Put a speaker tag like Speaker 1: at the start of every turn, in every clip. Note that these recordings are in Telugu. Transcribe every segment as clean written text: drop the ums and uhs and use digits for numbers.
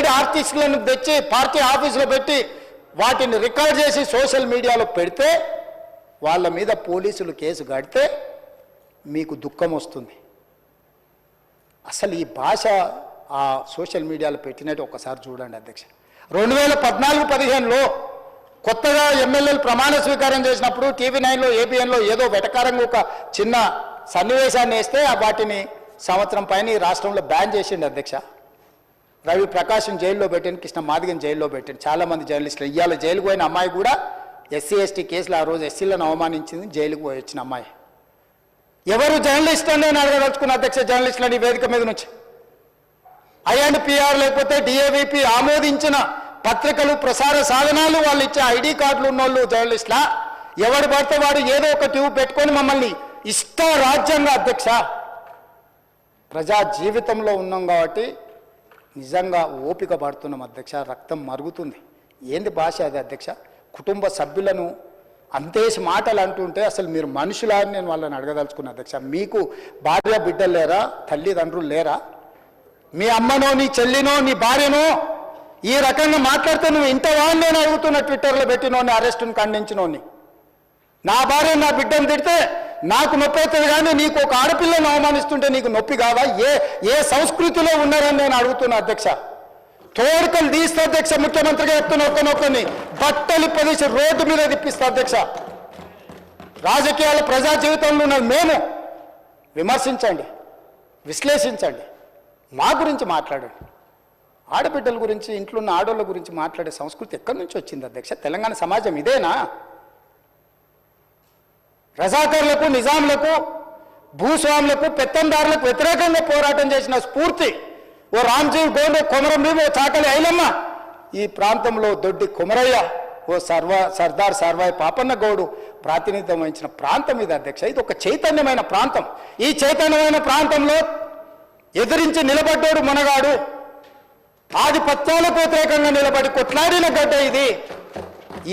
Speaker 1: పెయిడ్ ఆర్టిస్టులను తెచ్చి పార్టీ ఆఫీసులో పెట్టి వాటిని రికార్డ్ చేసి సోషల్ మీడియాలో పెడితే వాళ్ళ మీద పోలీసులు కేసు కడితే మీకు దుఃఖం వస్తుంది. అసలు ఈ భాష ఆ సోషల్ మీడియాలో పెట్టినట్టు ఒకసారి చూడండి అధ్యక్ష. 2014-15లో కొత్తగా ఎమ్మెల్యేలు ప్రమాణ స్వీకారం చేసినప్పుడు TV9లో ABNలో ఏదో వెటకారంగా ఒక చిన్న సన్నివేశాన్ని వేస్తే వాటిని సంవత్సరం పైన ఈ రాష్ట్రంలో బ్యాన్ చేసిండు అధ్యక్ష. రవి ప్రకాశం జైల్లో పెట్టిండు, కృష్ణ మాదిగని జైల్లో పెట్టిండు, చాలామంది జర్నలిస్టులు. ఇవాళ జైలుకు పోయిన అమ్మాయి కూడా SC/ST కేసులు ఆ రోజు ఎస్సీలను అవమానించింది, జైలుకు పోయి వచ్చిన అమ్మాయి. ఎవరు జర్నలిస్ట్ అని నేను అడగదలుచుకున్న అధ్యక్ష, జర్నలిస్టులని వేదిక మీద నుంచి INPR లేకపోతే DAVP ఆమోదించిన పత్రికలు ప్రసార సాధనాలు వాళ్ళు ఇచ్చే ID కార్డులు ఉన్నోళ్ళు జర్నలిస్టులా? ఎవడు పడితే వాడు ఏదో ఒక ట్యూబ్ పెట్టుకొని మమ్మల్ని రాజ్యంగా అధ్యక్ష. ప్రజా జీవితంలో ఉన్నాం కాబట్టి నిజంగా ఓపిక పడుతున్నాం అధ్యక్ష. రక్తం మరుగుతుంది. ఏంది భాష అది అధ్యక్ష? కుటుంబ సభ్యులను అంతేసి మాటలు అంటుంటే అసలు మీరు మనుషులా అని నేను వాళ్ళని అడగదలుచుకున్నా అధ్యక్ష. మీకు భార్య బిడ్డలు లేరా? తల్లిదండ్రులు లేరా? మీ అమ్మనో నీ చెల్లినో నీ భార్యనో ఈ రకంగా మాట్లాడితే నువ్వు ఇంతవా నేను అడుగుతున్న ట్విట్టర్లో పెట్టినోని, అరెస్టును ఖండించినోని. నా భార్య నా బిడ్డను తిడితే నాకు నొప్పి అవుతుంది, కానీ నీకు ఒక ఆడపిల్లను అవమానిస్తుంటే నీకు నొప్పి కాదా? ఏ సంస్కృతిలో ఉన్నారని నేను అడుగుతున్నా అధ్యక్ష. తోడుకలు తీస్తే అధ్యక్ష, ముఖ్యమంత్రిగా చెప్తున్న ఒక్కనొక్కని బట్టలు పదేసి రోడ్డు మీద తిప్పిస్తా అధ్యక్ష. రాజకీయాలు ప్రజా జీవితంలో ఉన్నది మేము. విమర్శించండి, విశ్లేషించండి, మా గురించి మాట్లాడండి. ఆడబిడ్డల గురించి, ఇంట్లో ఉన్న ఆడోళ్ళ గురించి మాట్లాడే సంస్కృతి ఎక్కడి నుంచి వచ్చింది అధ్యక్ష? తెలంగాణ సమాజం ఇదేనా? రజాకర్లకు, నిజాంలకు, భూస్వాములకు, పెత్తందారులకు వ్యతిరేకంగా పోరాటం చేసిన స్ఫూర్తి ఓ రామ్జీవ్ గోండే, కొమరం భీమ్, ఓ చాకలి ఐలమ్మ, ఈ ప్రాంతంలో దొడ్డి కొమరయ్య, ఓ సర్దార్ సర్వాయి పాపన్న గౌడు ప్రాతినిధ్యం వహించిన ప్రాంతం ఇది అధ్యక్ష. ఇది ఒక చైతన్యమైన ప్రాంతం. ఈ చైతన్యమైన ప్రాంతంలో ఎదిరించి నిలబడ్డాడు మనగాడు. ఆధిపత్యాలకు వ్యతిరేకంగా నిలబడి కొట్లాడిన గడ్డ ఇది.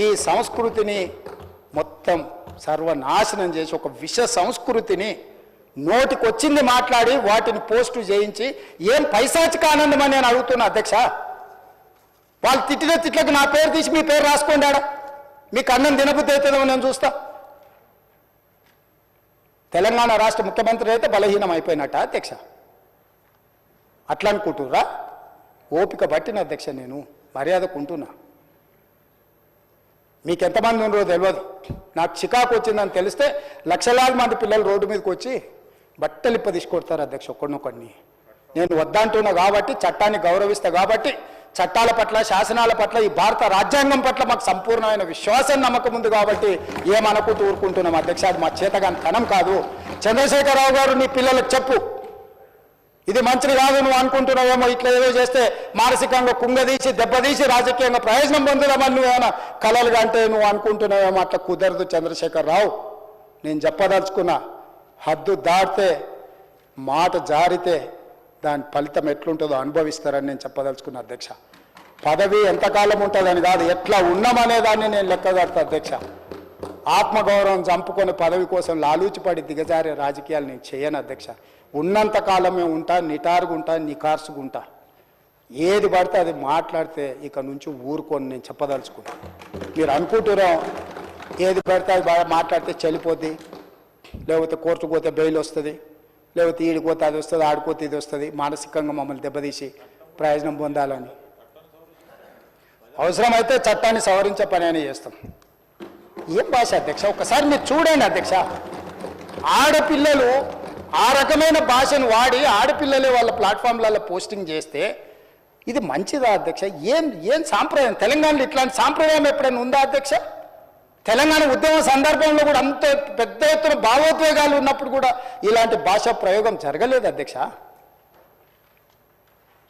Speaker 1: ఈ సంస్కృతిని మొత్తం సర్వనాశనం చేసి ఒక విష సంస్కృతిని నోటికొచ్చింది మాట్లాడి వాటిని పోస్టు చేయించి ఏం పైశాచిక ఆనందం అని నేను అడుగుతున్నా అధ్యక్ష. వాళ్ళు తిట్టిన తిట్లకు నా పేరు తీసి మీ పేరు రాసుకోండి. మీకు అన్నం తినబుద్ధి అవుతుందో నేను చూస్తా. తెలంగాణ రాష్ట్ర ముఖ్యమంత్రి అయితే బలహీనం అయిపోయినట్ట అధ్యక్ష? అట్లా అనుకుంటుర్రా? ఓపిక పట్టిన అధ్యక్ష, నేను మర్యాదకుంటున్నా. మీకు ఎంతమంది ఉన్నారో తెలియదు. నాకు చికాకు వచ్చిందని తెలిస్తే లక్షలాది మంది పిల్లలు రోడ్డు మీదకి వచ్చి బట్టలిప్ప తీసుకొడతారు అధ్యక్ష ఒక్కడినొక్కడిని. నేను వద్దంటున్నా కాబట్టి, చట్టాన్ని గౌరవిస్తా కాబట్టి, చట్టాల పట్ల, శాసనాల పట్ల, ఈ భారత రాజ్యాంగం పట్ల మాకు సంపూర్ణమైన విశ్వాసం, నమ్మకం ఉంది కాబట్టి ఏమనుకుంటూ ఊరుకుంటున్నాం అధ్యక్ష. అది మా చేతగాని తనం కాదు. చంద్రశేఖరరావు గారు నీ పిల్లలకు చెప్పు, ఇది మంచిది కాదు, నువ్వు అనుకుంటున్నావేమో ఇట్లా ఏదో చేస్తే మానసికంగా కుంగదీసి దెబ్బతీసి రాజకీయంగా ప్రయోజనం పొందుదామని నువ్వేమైనా కలలుగా అంటే నువ్వు అనుకుంటున్నావేమో. అట్లా కుదరదు చంద్రశేఖరరావు. నేను చెప్పదలుచుకున్నా, హద్దు దాటితే, మాట జారితే దాని ఫలితం ఎట్లుంటుందో అనుభవిస్తారని నేను చెప్పదలుచుకున్నా అధ్యక్ష. పదవి ఎంతకాలం ఉంటుందని కాదు, ఎట్లా ఉన్నామనేదాన్ని నేను లెక్క కడతా అధ్యక్ష. ఆత్మగౌరవం చంపుకొని పదవి కోసం లాలూచిపడి దిగజారే రాజకీయాలు నేను చేయను అధ్యక్ష. ఉన్నంతకాలమే ఉంటా, నిటారుగుంటా, నికార్సుగుంటా. ఏది పడితే అది మాట్లాడితే ఇక నుంచి ఊరుకొని నేను చెప్పదలుచుకున్నా. మీరు అనుకుంటున్నాం ఏది పడితే అది బాగా మాట్లాడితే చెల్లిపోద్ది, లేకపోతే కోర్టుకు పోతే బెయిల్ వస్తుంది, లేకపోతే ఈడిపోతే అది వస్తుంది, ఆడిపోతే ఇది వస్తుంది, మానసికంగా మమ్మల్ని దెబ్బతీసి ప్రయోజనం పొందాలని. అవసరమైతే చట్టాన్ని సవరించే పని అని చేస్తాం. ఏం భాష అధ్యక్ష? ఒకసారి మీరు చూడండి అధ్యక్ష. ఆడపిల్లలు ఆ రకమైన భాషను వాడి ఆడపిల్లలే వాళ్ళ ప్లాట్ఫామ్లలో పోస్టింగ్ చేస్తే ఇది మంచిదా అధ్యక్ష? ఏం సాంప్రదాయం? తెలంగాణలో ఇట్లాంటి సాంప్రదాయం ఎప్పుడైనా ఉందా అధ్యక్ష? తెలంగాణ ఉద్యమ సందర్భంలో కూడా అంత పెద్ద ఎత్తున భావోద్వేగాలు ఉన్నప్పుడు కూడా ఇలాంటి భాషా ప్రయోగం జరగలేదు అధ్యక్ష.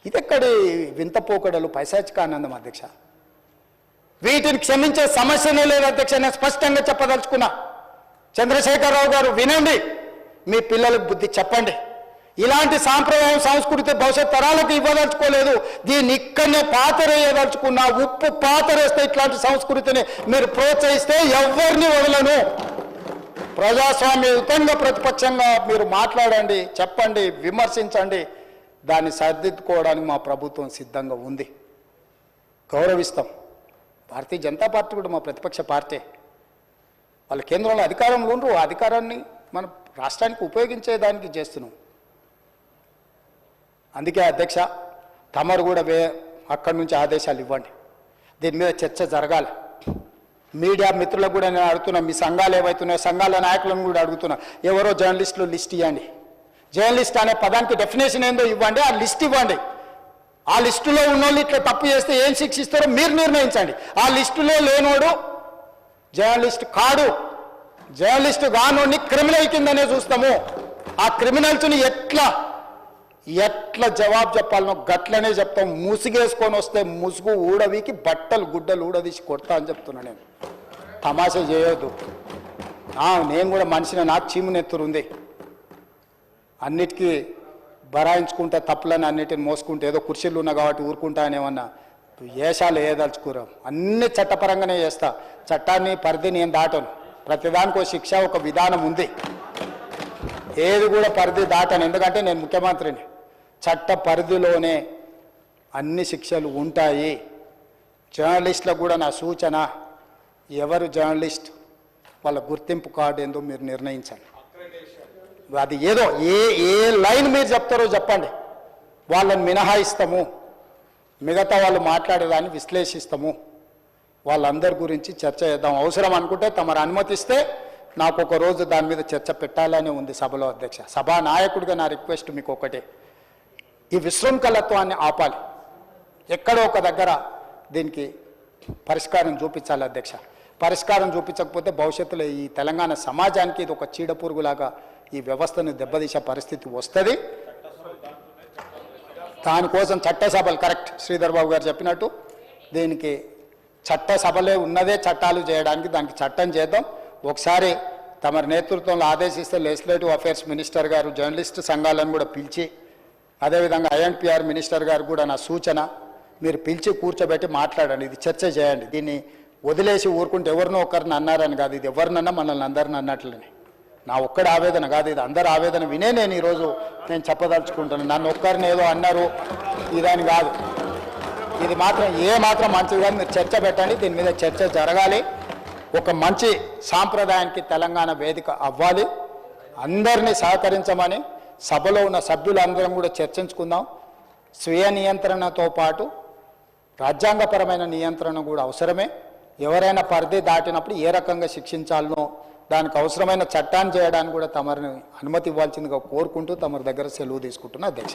Speaker 1: ఇదెక్కడి వింత పోకడలు, పైశాచిక ఆనందం అధ్యక్ష? వీటిని క్షమించే సమస్యనే లేదు అధ్యక్ష. నేను స్పష్టంగా చెప్పదలుచుకున్నా. చంద్రశేఖరరావు గారు వినండి, మీ పిల్లలకు బుద్ధి చెప్పండి. ఇలాంటి సాంప్రదాయం, సంస్కృతి భవిష్యత్ తరాలకు ఇవ్వదలుచుకోలేదు. దీన్ని ఇక్కడనే పాతరేయదలుచుకున్నా. ఉప్పు పాతరేస్తే ఇట్లాంటి సంస్కృతిని మీరు ప్రోత్సహిస్తే ఎవరిని వదలను. ప్రజాస్వామ్యయుతంగా ప్రతిపక్షంగా మీరు మాట్లాడండి, చెప్పండి, విమర్శించండి. దాన్ని సరిదిద్దుకోవడానికి మా ప్రభుత్వం సిద్ధంగా ఉంది. గౌరవిస్తాం. భారతీయ జనతా పార్టీ కూడా మా ప్రతిపక్ష పార్టీ. వాళ్ళ కేంద్రంలో అధికారంలో ఉండరు, ఆ అధికారాన్ని మన రాష్ట్రానికి ఉపయోగించేదానికి చేస్తున్నాం. అందుకే అధ్యక్ష, తమరు కూడా అక్కడి నుంచి ఆదేశాలు ఇవ్వండి. దీని మీద చర్చ జరగాలి. మీడియా మిత్రులకు కూడా నేను అడుగుతున్నా, మీ సంఘాలు ఏవైతున్నాయో సంఘాల నాయకులను కూడా అడుగుతున్నా, ఎవరో జర్నలిస్టులు లిస్ట్ ఇవ్వండి. జర్నలిస్ట్ అనే పదానికి డెఫినేషన్ ఏందో ఇవ్వండి, ఆ లిస్ట్ ఇవ్వండి. ఆ లిస్టులో ఉన్నోళ్ళు ఇట్లా తప్పు చేస్తే ఏం శిక్షిస్తారో మీరు నిర్ణయించండి. ఆ లిస్టులో లేనోడు జర్నలిస్ట్ కాడు, జర్నలిస్ట్ కానోడిని క్రిమినల్ కిందనే చూస్తాము. ఆ క్రిమినల్స్ని ఎట్లా జవాబు చెప్పాలనో గట్లనే చెప్తాం. ముసుగేసుకొని వస్తే ముసుగు ఊడవికి బట్టలు గుడ్డలు ఊడదీసి కొడతా అని చెప్తున్నా. నేను తమాషా చేయొద్దు. నేను కూడా మనిషిని, నాకు చీమునెత్తురుంది. అన్నిటికీ బరాయించుకుంటే తప్పులని అన్నిటిని మోసుకుంటే ఏదో కుర్చీలు ఉన్నా కాబట్టి ఊరుకుంటా అని ఏమన్నా ఏషాలు ఏదలుచుకోరాం. అన్ని చట్టపరంగానే చేస్తా. చట్టాన్ని పరిధి నేను దాటను. ప్రతిదానికి ఒక శిక్ష, ఒక విధానం ఉంది. ఏది కూడా పరిధి దాటను, ఎందుకంటే నేను ముఖ్యమంత్రిని. చట్ట పరిధిలోనే అన్ని శిక్షలు ఉంటాయి. జర్నలిస్టులకు కూడా నా సూచన, ఎవరు జర్నలిస్ట్ వాళ్ళ గుర్తింపు కార్డు ఏందో మీరు నిర్ణయించండి. అది ఏదో ఏ లైన్ మీరు చెప్తారో చెప్పండి, వాళ్ళని మినహాయిస్తాము. మిగతా వాళ్ళు మాట్లాడేదాన్ని విశ్లేషిస్తాము. వాళ్ళందరి గురించి చర్చ చేద్దాం. అవసరం అనుకుంటే తమరు అనుమతిస్తే నాకు ఒక రోజు దాని మీద చర్చ పెట్టాలని ఉంది సభలో అధ్యక్ష. సభా నాయకుడిగా నా రిక్వెస్ట్ మీకు ఒకటే, ఈ విశృంఖలత్వాన్ని ఆపాలి. ఎక్కడో ఒక దగ్గర దీనికి పరిష్కారం చూపించాలి అధ్యక్ష. పరిష్కారం చూపించకపోతే భవిష్యత్తులో ఈ తెలంగాణ సమాజానికి ఇది ఒక చీడపురుగులాగా ఈ వ్యవస్థను దెబ్బతీసే పరిస్థితి వస్తుంది. దానికోసం చట్టసభలు, కరెక్ట్ శ్రీధర్ బాబు గారు చెప్పినట్టు, దీనికి చట్టసభలే ఉన్నదే చట్టాలు చేయడానికి. దానికి చట్టం చేద్దాం. ఒకసారి తమ నేతృత్వంలో ఆదేశిస్తే లెజిస్లేటివ్ అఫేర్స్ మినిస్టర్ గారు జర్నలిస్ట్ సంఘాలను కూడా పిలిచి, అదేవిధంగా ఐఎన్పిఆర్ మినిస్టర్ గారు కూడా నా సూచన, మీరు పిలిచి కూర్చోబెట్టి మాట్లాడండి. ఇది చర్చ చేయండి. దీన్ని వదిలేసి ఊరుకుంటే ఎవరినో ఒకరిని అన్నారని కాదు, ఇది ఎవరినన్నా మనల్ని అందరిని అన్నట్లని. నా ఒక్కడి ఆవేదన కాదు, ఇది అందరి ఆవేదన వినే నేను ఈరోజు చెప్పదలుచుకుంటున్నాను. నన్ను ఒక్కరిని ఏదో అన్నారు ఇదని కాదు. ఇది మాత్రం మాత్రం మంచిది కాదు. మీరు చర్చ పెట్టండి, దీని మీద చర్చ జరగాలి. ఒక మంచి సాంప్రదాయానికి తెలంగాణ వేదిక అవ్వాలి. అందరినీ సహకరించమని సభలో ఉన్న సభ్యులందరం కూడా చర్చించుకుందాం. స్వీయ నియంత్రణతో పాటు రాజ్యాంగపరమైన నియంత్రణ కూడా అవసరమే. ఎవరైనా పరిధి దాటినప్పుడు ఏ రకంగా శిక్షించాలనో దానికి అవసరమైన చట్టాన్ని చేయడానికి కూడా తమరిని అనుమతి ఇవ్వాల్సిందిగా కోరుకుంటూ తమరి దగ్గర సెలవు తీసుకుంటున్నా అధ్యక్ష.